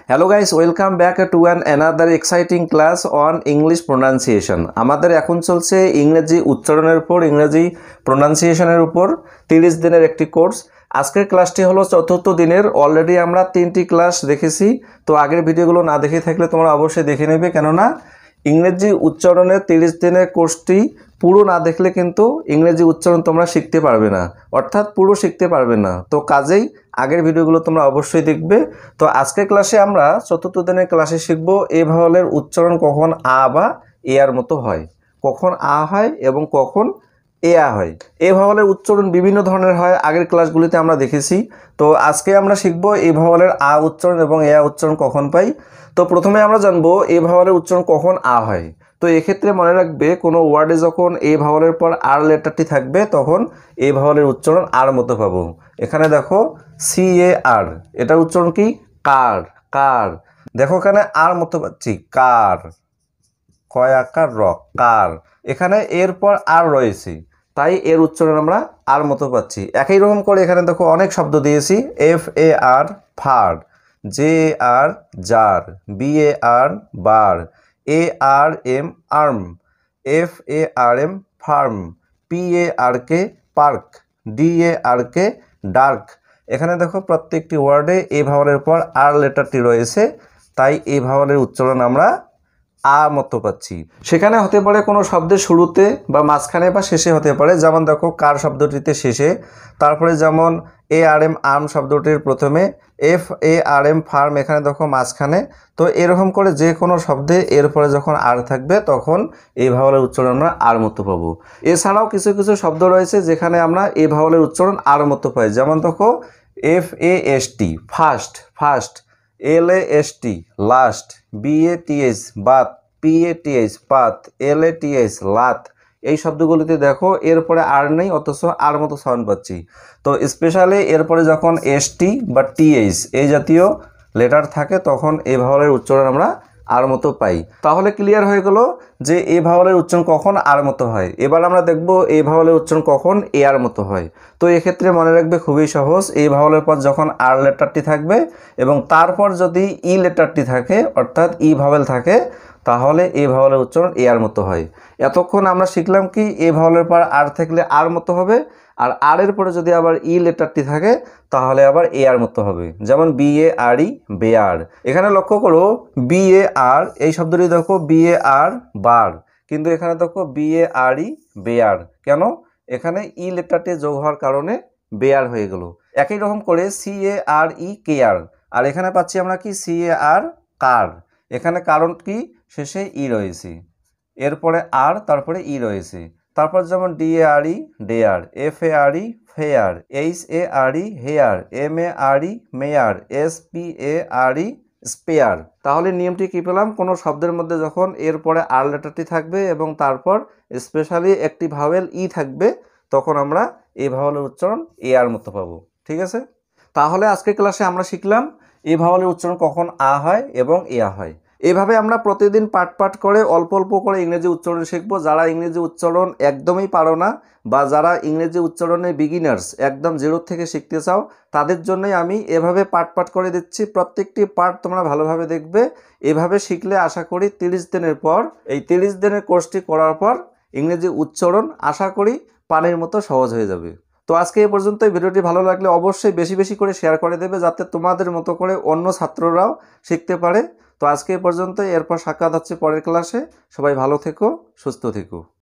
Hello guys, welcome back to another exciting class on English pronunciation. আমাদের এখন চলছে ইংরেজি উচ্চারণের উপর, ইংরেজি প্রোনাউন্সিয়েশনের উপর 30 দিনের একটি কোর্স। আজকের ক্লাসটি হলো চতুর্থ দিনের। অলরেডি আমরা 3টি ক্লাস দেখেছি। তো আগের ভিডিওগুলো না দেখে থাকলে তোমরা অবশ্যই দেখে নেবে, কেননা ইংরেজি উচ্চারণের 30 দিনের কোর্সটি পুরো না দেখলে কিন্তু ইংরেজি উচ্চারণ তোমরা শিখতে পারবে না, অর্থাৎ পুরো শিখতে পারবে না। তো কাজেই আগের ভিডিওগুলো তোমরা অবশ্যই দেখবে। তো আজকের ক্লাসে আমরা চতুর্থ দিনের ক্লাসে শিখব এ ভাওয়ালের উচ্চারণ কখন আ বা এ আর মতো হয়, কখন আ হয় এবং কখন এ আ হয়। এ ভাওয়ালের উচ্চারণ বিভিন্ন ধরনের হয়, আগের ক্লাসগুলিতে আমরা দেখেছি। তো আজকে আমরা শিখব এ ভাওয়ালের আ উচ্চারণ এবং এ আ উচ্চারণ কখন পাই। তো প্রথমে আমরা জানবো এ ভাওয়ালের উচ্চারণ কখন আ হয়। তো এক্ষেত্রে মনে রাখবে, কোনো ওয়ার্ডে যখন এ ভাওয়ালের পর আর লেটারটি থাকবে তখন এ ভাওয়ালের উচ্চারণ আর মতো পাবো। এখানে দেখো CAR, এটার উচ্চারণ কি? কার, কার। দেখো এখানে আর মতো পাচ্ছি, কার, কয় আকার র, কার। এখানে এর পর আর রয়েছে, তাই এর উচ্চারণ আমরা আর মতো পাচ্ছি। একই রকম করে এখানে দেখো অনেক শব্দ দিয়েছি। FAR far, JAR jar, BAR bar, ARM arm, FARM farm, PARK park, DARK dark. এখানে দেখো প্রত্যেকটি ওয়ার্ডে এ ভাওয়ালের পর আর লেটারটি রয়েছে, তাই এই ভাওয়ালের উচ্চারণ আমরা আ মতো পাচ্ছি। সেখানে হতে পারে কোনো শব্দের শুরুতে বা মাঝখানে বা শেষে হতে পারে। যেমন দেখো কার শব্দটিতে শেষে, তারপরে যেমন ARM আর্ম শব্দটির প্রথমে, FARM ফার্ম এখানে দেখো মাঝখানে। তো এরকম করে যে কোনো শব্দে এরপরে যখন আর থাকবে তখন এই ভাওয়ালের উচ্চারণ আমরা আর মতো পাবো। এছাড়াও কিছু কিছু শব্দ রয়েছে যেখানে আমরা এই ভাওয়ালের উচ্চারণ আর মতো পাই। যেমন দেখো FAST fast, fast, LAST last, BATH Baat, PATH পাত, LATH লাত। এই শব্দগুলিতে দেখো এরপরে আর নেই, অথচ আর মতো সাউন্ড পাচ্ছি। তো স্পেশালি এরপরে যখন ST বা TH এই জাতীয় লেটার থাকে তখন এই ভাওয়ালের উচ্চারণ আমরা আর মতো পাই। তাহলে ক্লিয়ার হয়ে গেল যে এই ভাওয়ালের উচ্চারণ কখন আর মতো হয়। এবার আমরা দেখব এই ভাওয়ালের উচ্চারণ কখন এ আর মতো হয়। তো এক্ষেত্রে মনে রাখবে খুবই সহজ, এই ভাওয়ালের পর যখন আর লেটারটি থাকবে এবং তারপর যদি ই লেটারটি থাকে, অর্থাৎ ই ভাওয়াল থাকে, তাহলে এই ভাওয়ালের উচ্চারণ এ আর মতো হয়। এতক্ষণ আমরা শিখলাম কি এই ভাওয়ালের পর আর থাকলে আর মতো হবে, আর আর এর পরে যদি আবার ই লেটারটি থাকে তাহলে আবার এ আর মতো হবে। যেমন BARE বেয়ার। এখানে লক্ষ্য করো BAR এই শব্দটি দেখো BAR বার, কিন্তু এখানে দেখো BARE বেয়ার। কেন? এখানে ই লেটারটি যোগ হওয়ার কারণে বেয়ার হয়ে গেল। একই রকম করে CARE কেয়ার, আর এখানে পাচ্ছি আমরা কি CAR কার। এখানে কারণ কি? শেষে ই রয়েছে, এরপরে আর, তারপরে ই রয়েছে। তারপর যেমন DARE dare, FARE fare, HARE hare, MARE mare, SPARE spare. তাহলে নিয়মটি কি পেলাম? কোনো শব্দের মধ্যে যখন এরপরে আর লেটারটি থাকবে এবং তারপর স্পেশালি একটি ভাওয়েল ই থাকবে তখন আমরা এই ভাওয়েলের উচ্চারণ এ আর মতো পাবো। ঠিক আছে? তাহলে আজকের ক্লাসে আমরা শিখলাম এই ভাওয়ালের উচ্চারণ কখন আ হয় এবং এ আ হয়। এভাবে আমরা প্রতিদিন পাঠ পাঠ করে অল্প অল্প করে ইংরেজি উচ্চারণ শিখবো। যারা ইংরেজি উচ্চারণ একদমই পারো না বা যারা ইংরেজি উচ্চারণে বিগিনার্স, একদম জিরো থেকে শিখতে চাও, তাদের জন্যই আমি এভাবে পাঠ পাঠ করে দিচ্ছি। প্রত্যেকটি পাঠ তোমরা ভালোভাবে দেখবে। এভাবে শিখলে আশা করি 30 দিনের পর, এই 30 দিনের কোর্সটি করার পর ইংরেজি উচ্চারণ আশা করি পানির মতো সহজ হয়ে যাবে। তো আজকে এই পর্যন্তই। ভিডিওটি ভালো লাগলে অবশ্যই বেশি বেশি করে শেয়ার করে দেবে, যাতে তোমাদের মতো করে অন্য ছাত্ররাও শিখতে পারে। তো আজকে এই পর্যন্তই, এরপর সাক্ষাৎ হচ্ছে পরের ক্লাসে। সবাই ভালো থেকো, সুস্থ থেকো।